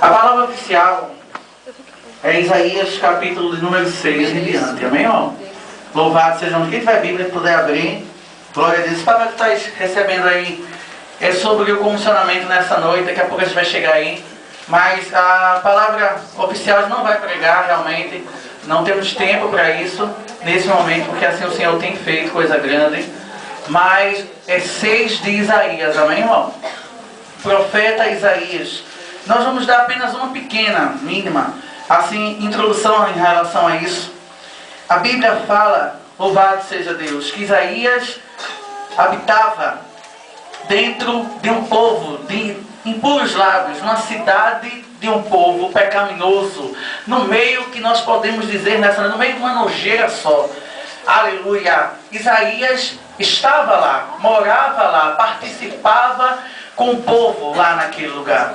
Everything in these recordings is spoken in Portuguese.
A palavra oficial é Isaías capítulo de número 6 em diante. Amém, irmão? Louvado seja Deus. Quem tiver Bíblia puder abrir, glória a Deus. Esse papai que está recebendo aí é sobre o comissionamento nessa noite. Daqui a pouco a gente vai chegar aí. Mas a palavra oficial não vai pregar realmente. Não temos tempo para isso nesse momento, porque assim o Senhor tem feito coisa grande. Mas é 6 de Isaías, amém, irmão? Profeta Isaías. Nós vamos dar apenas uma pequena, mínima, assim, introdução em relação a isso. A Bíblia fala, louvado seja Deus, que Isaías habitava dentro de um povo de impuros lábios, numa cidade de um povo pecaminoso, no meio que nós podemos dizer, no meio de uma nojeira só. Aleluia! Isaías estava lá, morava lá, participava com o povo lá naquele lugar.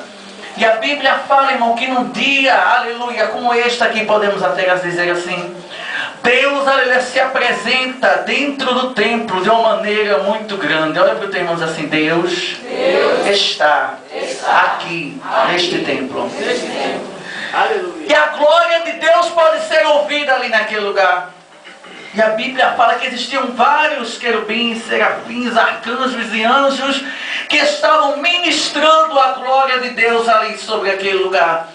E a Bíblia fala, irmão, que num dia, aleluia, como este aqui, podemos até dizer assim, Deus, aleluia, se apresenta dentro do templo de uma maneira muito grande. Olha para o teu irmão e diz assim: Deus está aqui neste templo. Aleluia. E a glória de Deus pode ser ouvida ali naquele lugar. E a Bíblia fala que existiam vários querubins, serafins, arcanjos e anjos que estavam ministrando a glória de Deus ali sobre aquele lugar.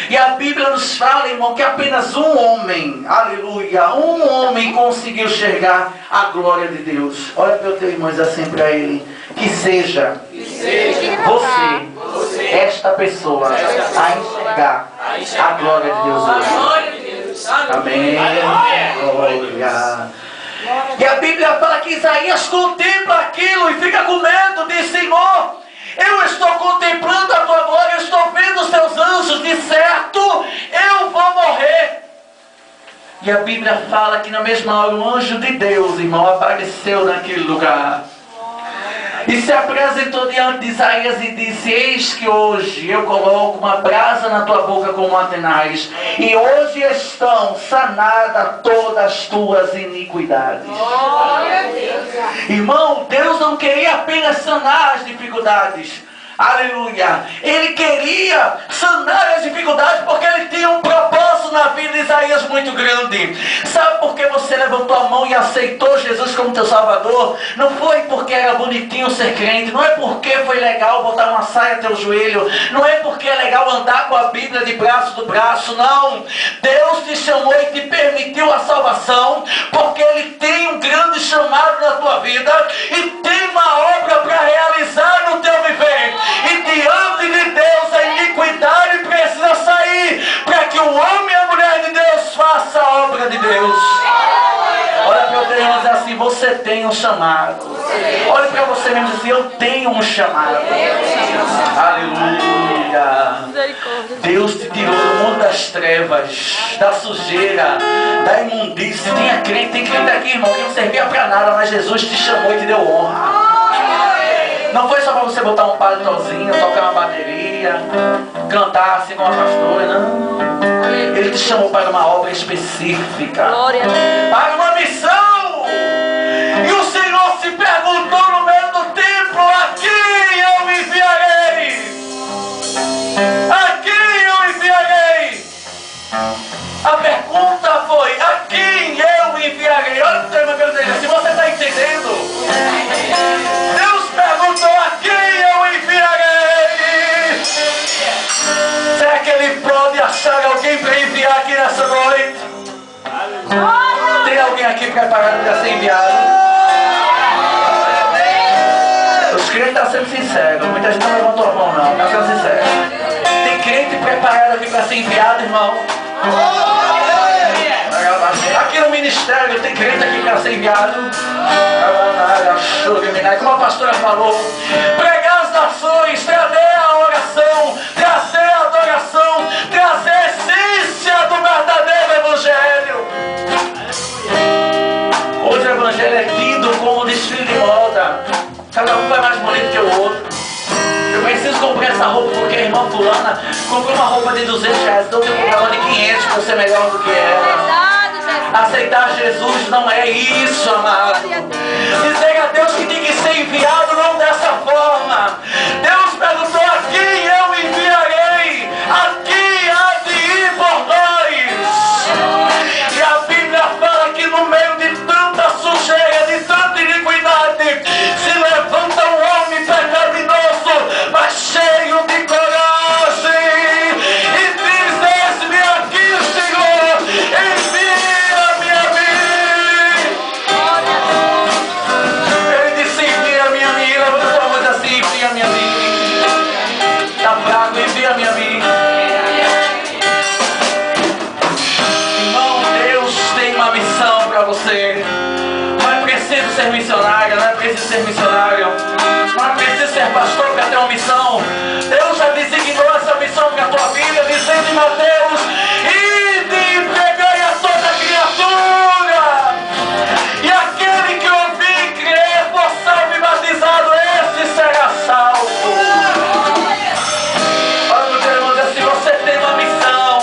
E a Bíblia nos fala, irmão, que apenas um homem, aleluia, um homem conseguiu enxergar a glória de Deus. Olha para o teu irmão e diz assim para ele: que seja você, esta pessoa, a enxergar a glória de Deus hoje. Amém. Glória. E a Bíblia fala que Isaías contempla aquilo e fica com medo, diz: Senhor, eu estou contemplando a tua glória, eu estou vendo os teus anjos, de certo eu vou morrer. E a Bíblia fala que na mesma hora um anjo de Deus, irmão, apareceu naquele lugar e se apresentou diante de Isaías e disse: eis que hoje eu coloco uma brasa na tua boca como uma tenaz, e hoje estão sanadas todas as tuas iniquidades. Irmão, Deus não queria apenas sanar as dificuldades. Aleluia. Ele queria sanar as dificuldades porque ele tinha um propósito na vida de Isaías muito grande. Sabe por que você levantou a mão e aceitou Jesus como teu Salvador? Não foi porque era bonitinho ser crente, não é porque foi legal botar uma saia até o joelho, não é porque é legal andar com a Bíblia de braço do braço, não. Deus te chamou e te permitiu a salvação porque Ele tem um grande chamado na tua vida e tem uma obra para realizar no teu viver. E diante de Deus a iniquidade precisa sair para que o homem e a mulher de Deus faça a obra de Deus. Olha para o teu irmão e diz assim: você tem um chamado. Olha para você mesmo e diz assim: eu tenho um chamado. Aleluia. Deus te tirou do mundo das trevas, da sujeira, da imundície. Tem crente aqui, irmão, que não servia para nada, mas Jesus te chamou e te deu honra. Não foi só para você botar um palitozinho, tocar uma bateria, cantar assim como a pastora, não. Ele te chamou para uma obra específica, para uma missão. E o Senhor se perguntou no meio do templo: a quem eu enviarei? A quem eu enviarei? A pergunta foi: a quem eu enviarei? Olha o tema que eu digo, se você está entendendo. Deus perguntou: a quem eu enviarei? Será que Ele pode achar alguém para enviar aqui nessa noite? Tem alguém aqui preparado para ser enviado? Os crentes estão sendo sinceros. Muita gente não levantou a mão, não. Está sendo sincero. Tem crente preparado aqui para ser enviado, irmão? Aqui no ministério tem crente aqui para ser enviado. Como a pastora falou, pregar as nações, trazer a oração, trazer a adoração, trazer a essência do verdadeiro evangelho. Hoje o evangelho é tido como desfile de moda. Cada um vai mais bonito que o outro. Eu preciso comprar essa roupa porque a irmã fulana comprou uma roupa de 200 reais, então eu comprei uma de 500 para ser melhor do que ela. Aceitar Jesus não é isso, amado. Dizer a Deus que tem que ser enviado não dessa forma. Deus perguntou: a quem eu enviarei? A quem ser missionária, não é preciso ser missionário, não é preciso ser pastor para ter uma missão. Deus já designou essa missão para a tua vida, dizendo em Mateus: ide, pegai a toda criatura, e aquele que ouvir e crer, for salvo e batizado, esse será salvo. Olha, meu irmão, se você tem uma missão,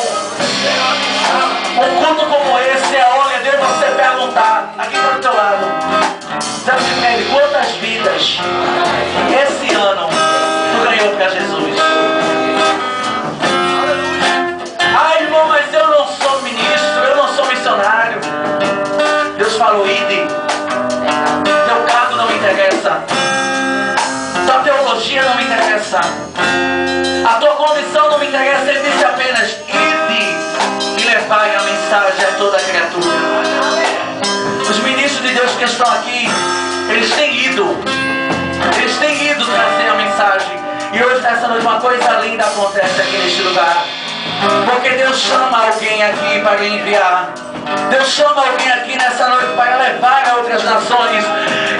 um culto como esse é a hora de você perguntar, aqui está do teu lado, já se pede quantas vidas esse ano tu ganhou para Jesus. Ah, irmão, mas eu não sou ministro, eu não sou missionário. Deus falou: ide. Teu cargo não me interessa, tua teologia não me interessa, a tua condição não me interessa. Ele disse apenas: ide e levai a mensagem a toda a criatura. Os ministros de Deus que estão aqui, eles têm ido trazer a mensagem. E hoje, nessa noite, uma coisa linda acontece aqui neste lugar, porque Deus chama alguém aqui para enviar. Deus chama alguém aqui nessa noite para levar a outras nações,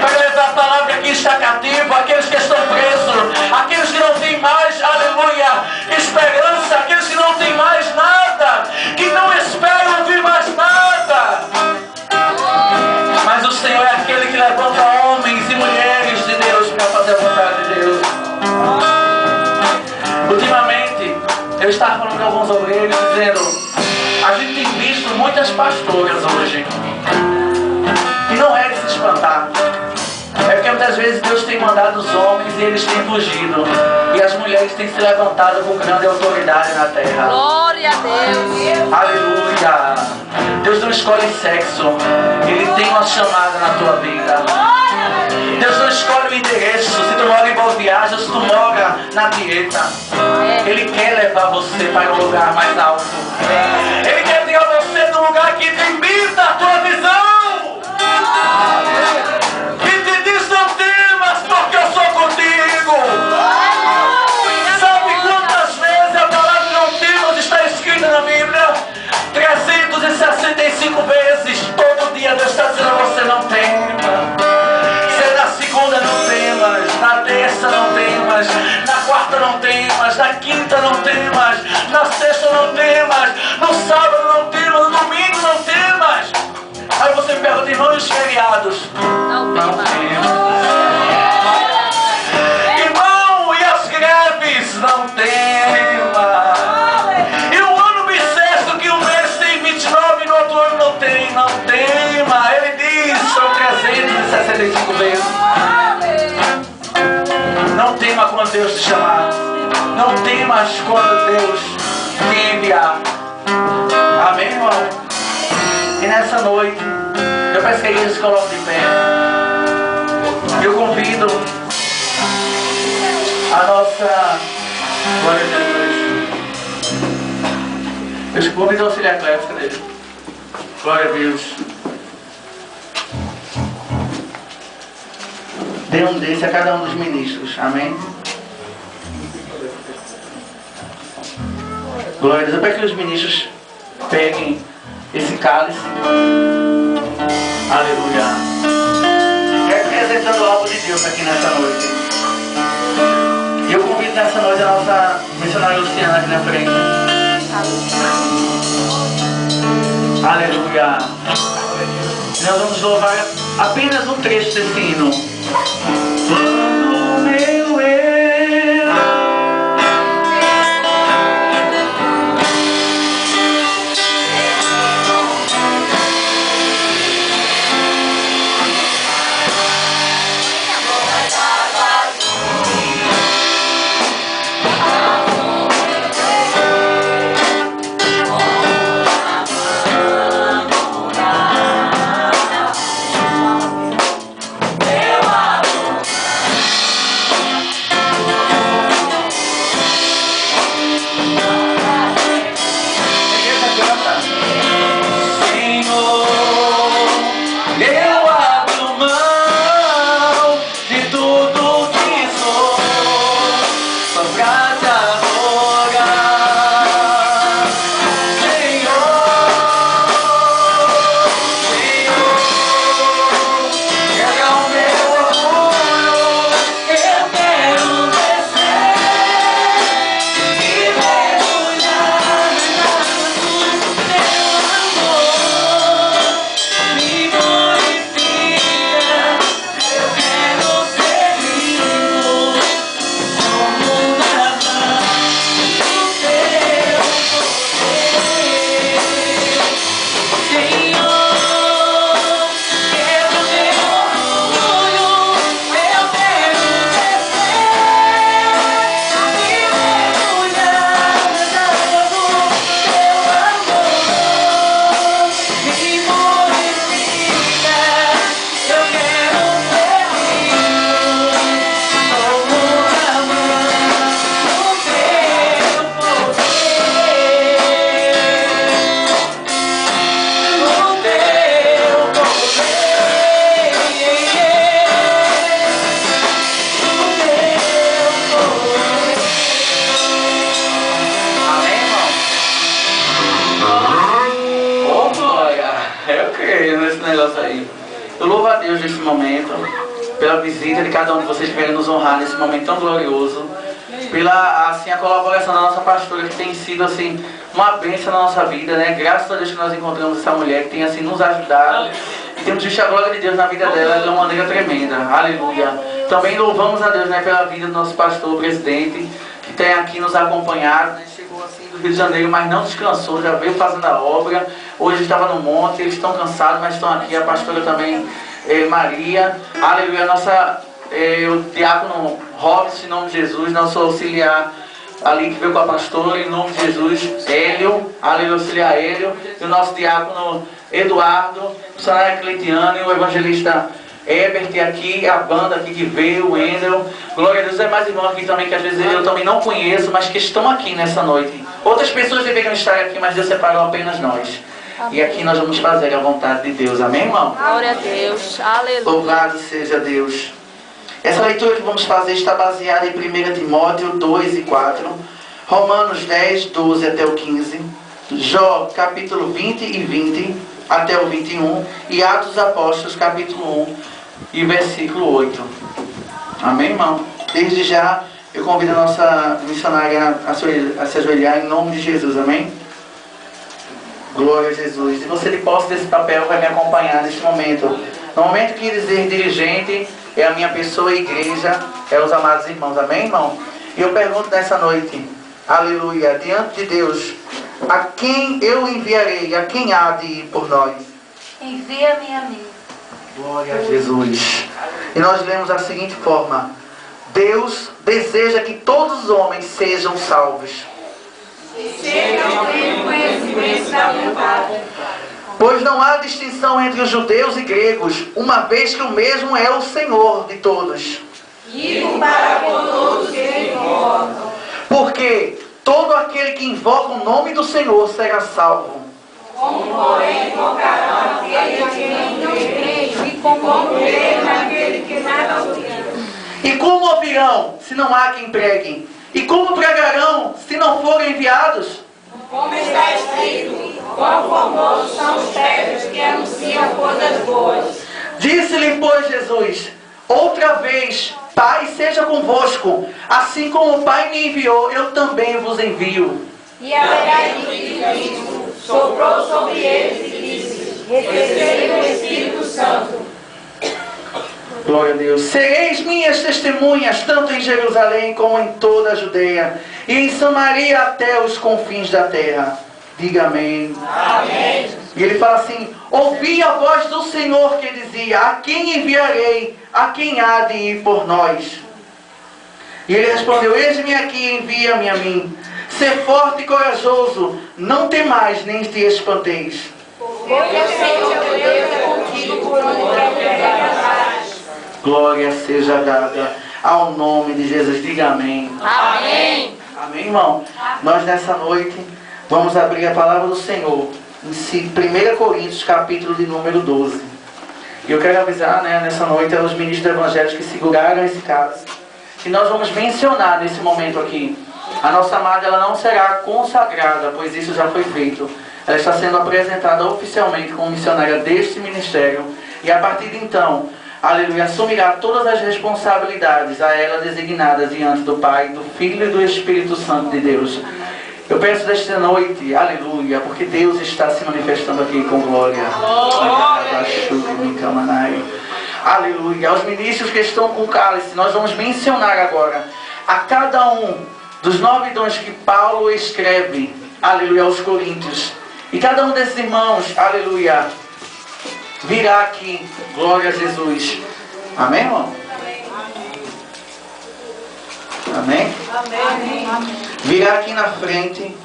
para levar a palavra que está cativo, aqueles que estão presos, aqueles que não têm mais, aleluia, esperança, aqueles que não têm mais nada, que não esperam ouvir mais nada. Mas o Senhor é aquele que levanta homens e mulheres de Deus para fazer a vontade de Deus. Ultimamente, eu estava falando com alguns obreiros dizendo: a gente tem visto muitas pastoras hoje, e não é de se espantar. É porque muitas vezes Deus tem mandado os homens e eles têm fugido, e as mulheres têm se levantado com grande autoridade na terra. Glória a Deus. Aleluia. Deus não escolhe sexo, Ele tem uma chamada na tua vida. Deus não escolhe o endereço, se tu mora em Boa Viagem ou se tu mora na Tieta. Ele quer levar você para um lugar mais alto. Ele quer tirar você num lugar que limita a tua visão. E te diz: não temas, porque eu sou contigo. Sabe quantas vezes a palavra não temas está escrita na Bíblia? 365 vezes. Todo dia Deus está dizendo a você: não tema. Na segunda não temas, na terça não temas, na quarta não temas, na quinta não temas, na sexta não temas, no sábado não temas, no domingo não temas. Aí você me pergunta: irmão, e os feriados? Não temas. Irmão, e as greves? Não temas. E o ano bissexto, que um mês tem 29 e no outro ano não tem, não tema. Ele diz: são 365 vezes. Não tema quando Deus te chamar. Não temas quando Deus te enviar. Amém, irmão? E nessa noite, eu peço que a igreja se coloque de pé. Eu convido a nossa... Glória a Deus. Eu convido o auxiliar Cleves, cadê ele? Glória a Deus. Dê um desse a cada um dos ministros. Amém? Glória a Deus. Eu peço que os ministros peguem esse cálice. Aleluia. Representando o alvo de Deus aqui nessa noite. E eu convido nessa noite a nossa missionária Luciana aqui na frente. Aleluia. E nós vamos louvar apenas um trecho desse hino. Quando meu eu querendo esse negócio aí. Eu louvo a Deus nesse momento, pela visita de cada um de vocês que vieram nos honrar nesse momento tão glorioso. Pela, assim, a colaboração da nossa pastora, que tem sido, assim, uma bênção na nossa vida, né? Graças a Deus que nós encontramos essa mulher que tem, assim, nos ajudado. E temos visto a glória de Deus na vida dela de uma maneira tremenda. Aleluia. Também louvamos a Deus, né, pela vida do nosso pastor, presidente, que tem aqui nos acompanhado, né? Chegou, assim, do Rio de Janeiro, mas não descansou, já veio fazendo a obra. Hoje estava no monte, eles estão cansados, mas estão aqui. A pastora também, Maria. Aleluia. Nossa... o diácono Robson, em nome de Jesus, nosso auxiliar ali que veio com a pastora, em nome de Jesus, Hélio, aleluia, auxiliar Hélio, e o nosso diácono Eduardo, o missionário Cleitiano e o evangelista Ebert aqui, a banda aqui que veio, o Wendel, glória a Deus. É mais irmãos aqui também que às vezes eu também não conheço, mas que estão aqui nessa noite. Outras pessoas deveriam estar aqui, mas Deus separou apenas nós. Amém. E aqui nós vamos fazer a vontade de Deus, amém, irmão? Glória a Deus, aleluia. Louvado seja Deus. Essa leitura que vamos fazer está baseada em 1 Timóteo 2 e 4, Romanos 10, 12 até o 15, Jó capítulo 20 e 20 até o 21 e Atos dos Apóstolos capítulo 1 e versículo 8. Amém, irmão? Desde já eu convido a nossa missionária a se ajoelhar em nome de Jesus, amém? Glória a Jesus. E você de posse desse papel vai me acompanhar neste momento. No momento que dizer dirigente é a minha pessoa e igreja, é os amados irmãos, amém, irmão? E eu pergunto nessa noite, aleluia, diante de Deus, a quem eu enviarei, a quem há de ir por nós? Envia-me a mim. Glória a Jesus. E nós lemos da seguinte forma: Deus deseja que todos os homens sejam salvos. Sejam pleno conhecimento da verdade. Pois não há distinção entre os judeus e gregos, uma vez que o mesmo é o Senhor de todos. Vivo para com todos que invocam. Porque todo aquele que invoca o nome do Senhor será salvo. Como porém invocarão aquele que não crê, e como crê naquele que nada ouviu. E como ouvirão, se não há quem pregue? E como pregarão, se não forem enviados? Como está escrito, quão formosos são os céus que anunciam coisas boas. Disse-lhe, pois, Jesus, outra vez, Pai seja convosco, assim como o Pai me enviou, eu também vos envio. E haverá de Cristo, soprou sobre eles e disse, recebei o Espírito Santo. Glória a Deus. Sereis minhas testemunhas, tanto em Jerusalém como em toda a Judeia, e em Samaria até os confins da terra. Diga amém. Amém. E ele fala assim: ouvi a voz do Senhor que dizia, a quem enviarei, a quem há de ir por nós? E ele respondeu, eis-me aqui, envia-me a mim. Ser forte e corajoso, não temais nem te espanteis. Porque o Senhor teu Deus é contigo por onde quer que andares. Glória seja dada ao nome de Jesus. Diga amém. Amém. Amém, irmão? Nós nessa noite vamos abrir a palavra do Senhor em 1 Coríntios, capítulo de número 12. E eu quero avisar, né, nessa noite aos ministros evangélicos que seguraram esse caso, que nós vamos mencionar nesse momento aqui. A nossa amada, ela não será consagrada, pois isso já foi feito. Ela está sendo apresentada oficialmente como missionária deste ministério. E a partir de então, aleluia, assumirá todas as responsabilidades a ela designadas diante do Pai, do Filho e do Espírito Santo de Deus. Eu peço desta noite, aleluia, porque Deus está se manifestando aqui com glória. Aleluia. Aos ministros que estão com o cálice, nós vamos mencionar agora a cada um dos 9 dons que Paulo escreve, aleluia, aos Coríntios. E cada um desses irmãos, aleluia, virá aqui, glória a Jesus. Amém, irmão? Amém? Amém. Virá aqui na frente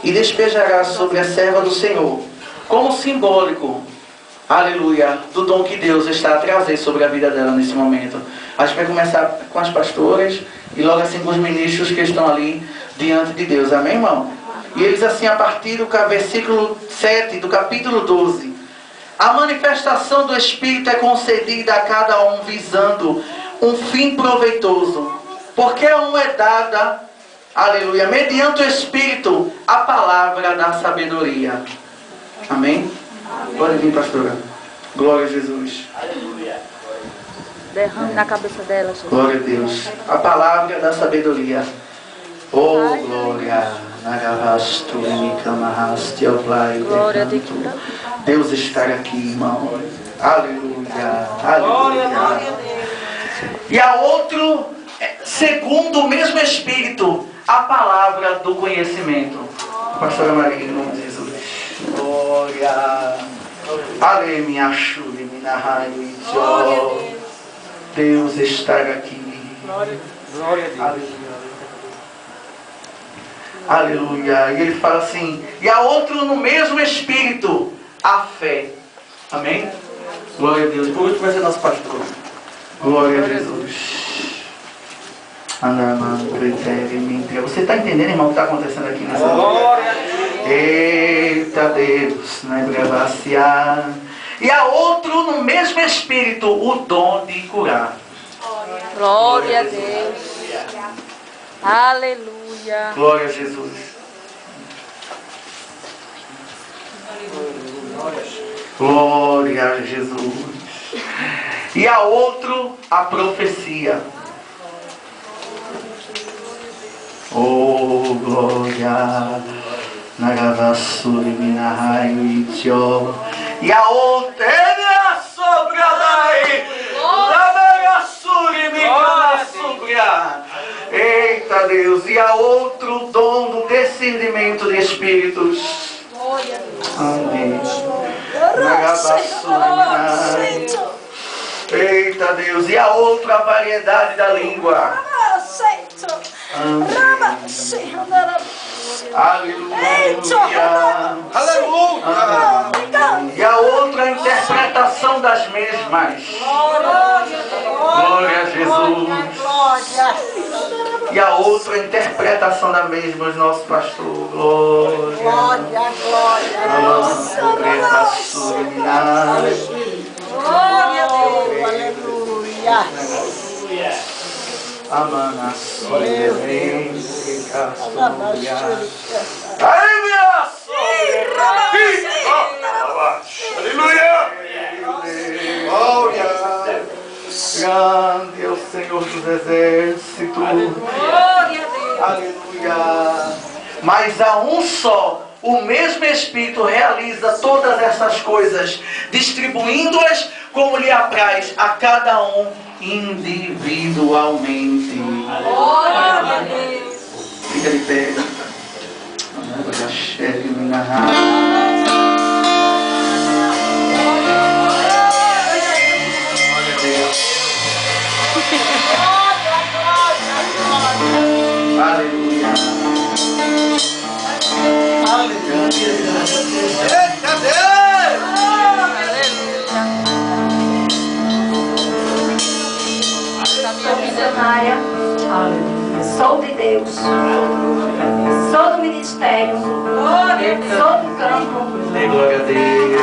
e despejará sobre a serva do Senhor, como simbólico, aleluia, do dom que Deus está a trazer sobre a vida dela nesse momento. A gente vai começar com as pastoras e logo assim com os ministros que estão ali diante de Deus. Amém, irmão? E eles assim, a partir do versículo 7 do capítulo 12. A manifestação do Espírito é concedida a cada um visando um fim proveitoso, porque a um é dada, aleluia, mediante o Espírito, a palavra da sabedoria. Amém? Pode vir, pastora. Glória a Jesus. Derrame na cabeça dela, Jesus. Glória a Deus. A palavra da sabedoria. Oh, glória. Glória a Deus. Deus está aqui, irmão. Aleluia. Aleluia. E a outro, segundo o mesmo Espírito, a palavra do conhecimento. Pastora Maria, em nome de Jesus. Glória. Aleluia. Deus está aqui. Glória a Deus. Aleluia. E ele fala assim, e a outro no mesmo Espírito, a fé. Amém? Glória a Deus. Por último vai ser nosso pastor. Glória a Jesus. Você está entendendo, irmão, o que está acontecendo aqui nessa Glória noite? a Deus. Eita Deus, e a outro no mesmo Espírito, o dom de curar. Glória a Deus. Aleluia. Glória a Jesus. Glória a Jesus. E a outro, a profecia. Oh, glória. Nagavassuri minahai itio. E a outra, ele é sobre a daí. Nagavassuri minahai. Eita Deus. E a outro dom do discernimento de espíritos. Amém. Eita Deus. E a outra a variedade da língua. Amém. Aleluia. Aleluia. E a outra a interpretação das mesmas. Glória a Jesus. E a outra interpretação da mesma, os nossos pastores. Glória. Glória. Glória a Deus. Aleluia. Aleluia. Glória. Grande é o Senhor dos Exércitos. Aleluia. Mas há um só. O mesmo Espírito realiza todas essas coisas, distribuindo-as como lhe apraz a cada um individualmente. Glória a Deus. Fica de pé. Aleluia. Aleluia. Eita Deus! Missionária, sou de Deus, sou do ministério, sou do campo. Dê glória a Deus.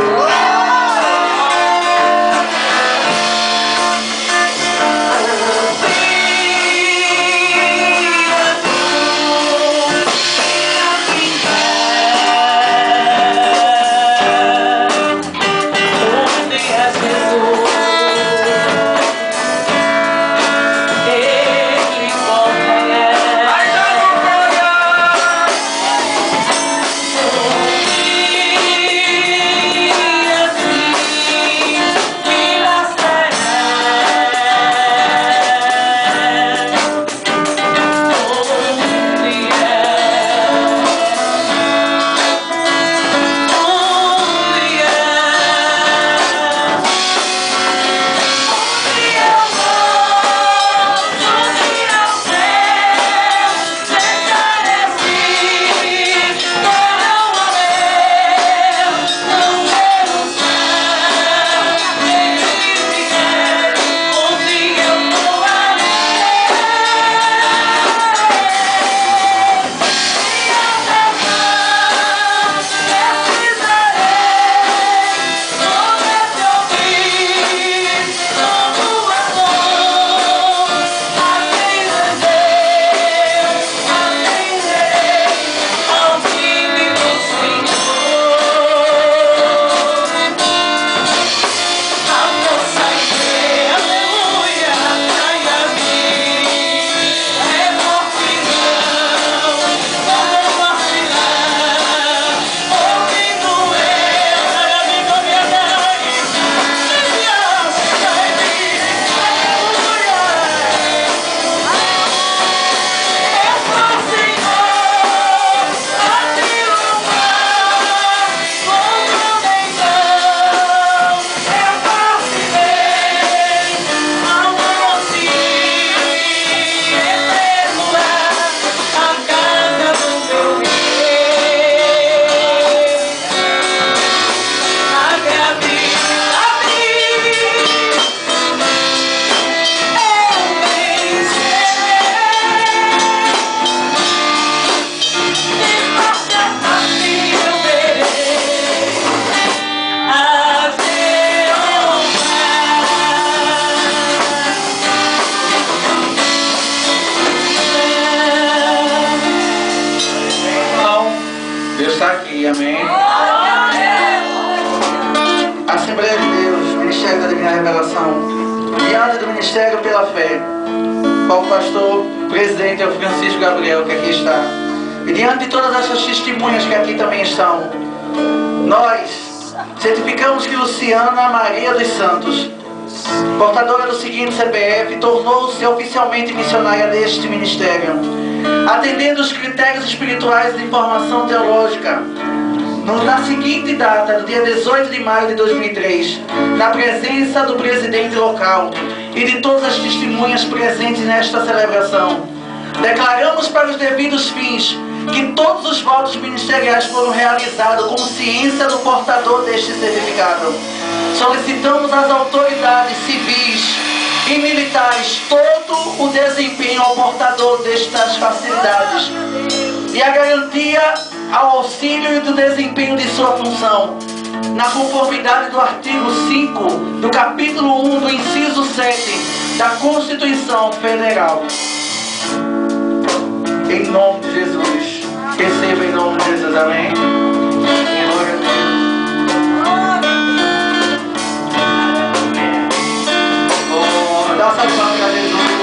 aqui, amém? Assembleia de Deus, Ministério da Divina Revelação, diante do Ministério pela Fé, qual o pastor presidente é o Francisco Gabriel, que aqui está, e diante de todas essas testemunhas que aqui também estão, nós certificamos que Luciana Maria dos Santos, portadora do seguinte CPF, tornou-se oficialmente missionária deste ministério, atendendo os critérios espirituais de formação teológica, na seguinte data, no dia 18 de maio de 2003, na presença do presidente local e de todas as testemunhas presentes nesta celebração, declaramos para os devidos fins que todos os votos ministeriais foram realizados com ciência do portador deste certificado. Solicitamos às autoridades civis e militares todo o desempenho ao portador destas facilidades e a garantia ao auxílio e do desempenho de sua função, na conformidade do artigo 5 do capítulo 1 do inciso 7 da Constituição Federal. Em nome de Jesus. Receba em nome de Jesus, amém? Glória a Deus. Dá salve para Jesus.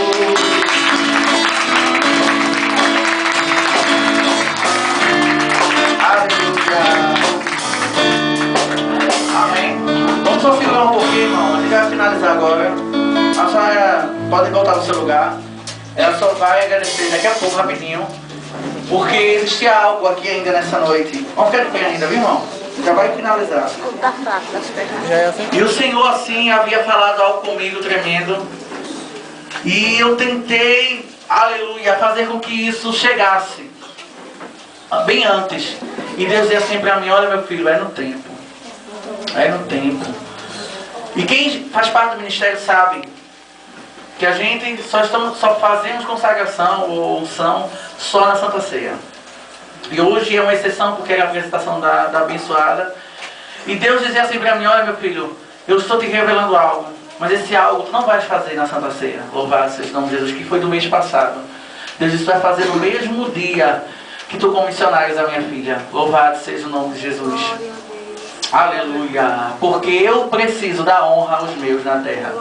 Aleluia. Amém. Vamos só segurar um pouquinho, irmão. A gente vai finalizar agora. A senhora pode voltar no seu lugar. Ela só vai agradecer daqui a pouco, rapidinho, porque existia algo aqui ainda nessa noite. Vamos ficar de pé ainda, viu, irmão? Já vai finalizar. E o Senhor, assim, havia falado algo comigo tremendo. E eu tentei, aleluia, fazer com que isso chegasse bem antes. E Deus dizia assim para mim: olha, meu filho, é no tempo. É no tempo. E quem faz parte do ministério sabe que a gente só fazemos consagração ou unção só na Santa Ceia. E hoje é uma exceção porque é a apresentação da abençoada. E Deus dizia assim para mim: olha, meu filho, eu estou te revelando algo, mas esse algo tu não vais fazer na Santa Ceia. Louvado seja o nome de Jesus, que foi do mês passado. Deus disse: tu vai fazer no mesmo dia que tu comissionares a minha filha. Louvado seja o nome de Jesus. Aleluia. Porque eu preciso dar honra aos meus na terra.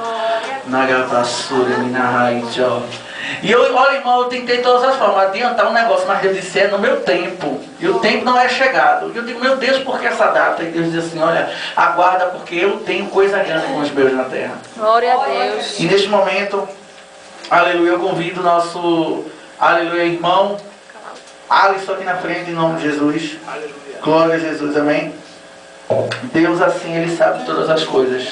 E eu, olha, irmão, eu tentei de todas as formas adiantar um negócio, mas Deus disse: é no meu tempo. E o tempo não é chegado. E eu digo: meu Deus, por que essa data? E Deus diz assim: olha, aguarda, porque eu tenho coisa grande com os meus na terra. Glória a Deus. E neste momento, aleluia, eu convido o nosso, aleluia, irmão Alisson aqui na frente, em nome de Jesus. Aleluia. Glória a Jesus, amém. Deus, assim, Ele sabe todas as coisas.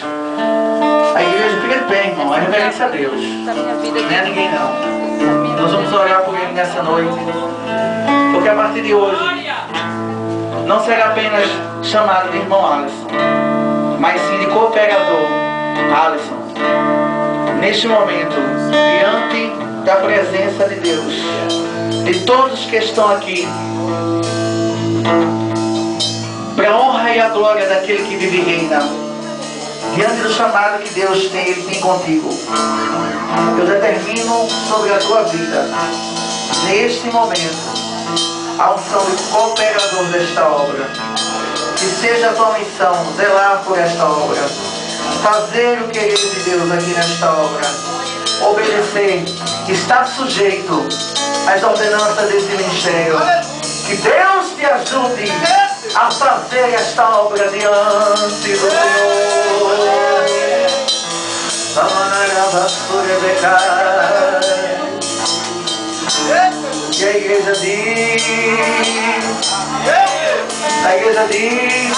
A igreja fica de pé, irmão. É reverência a Deus. Não é a ninguém, não. Nós vamos orar por Ele nessa noite. Porque a partir de hoje não será apenas chamado de irmão Alisson, mas sim de cooperador Alisson. Neste momento, diante da presença de Deus, de todos que estão aqui, para a honra e a glória daquele que vive e reina, diante do chamado que Deus Ele tem contigo, eu determino sobre a tua vida, neste momento, a unção de cooperador desta obra. Que seja a tua missão zelar por esta obra, fazer o querer de Deus aqui nesta obra, obedecer, estar sujeito às ordenanças desse ministério. Que Deus te ajude a fazer esta obra diante do Senhor. E a igreja diz,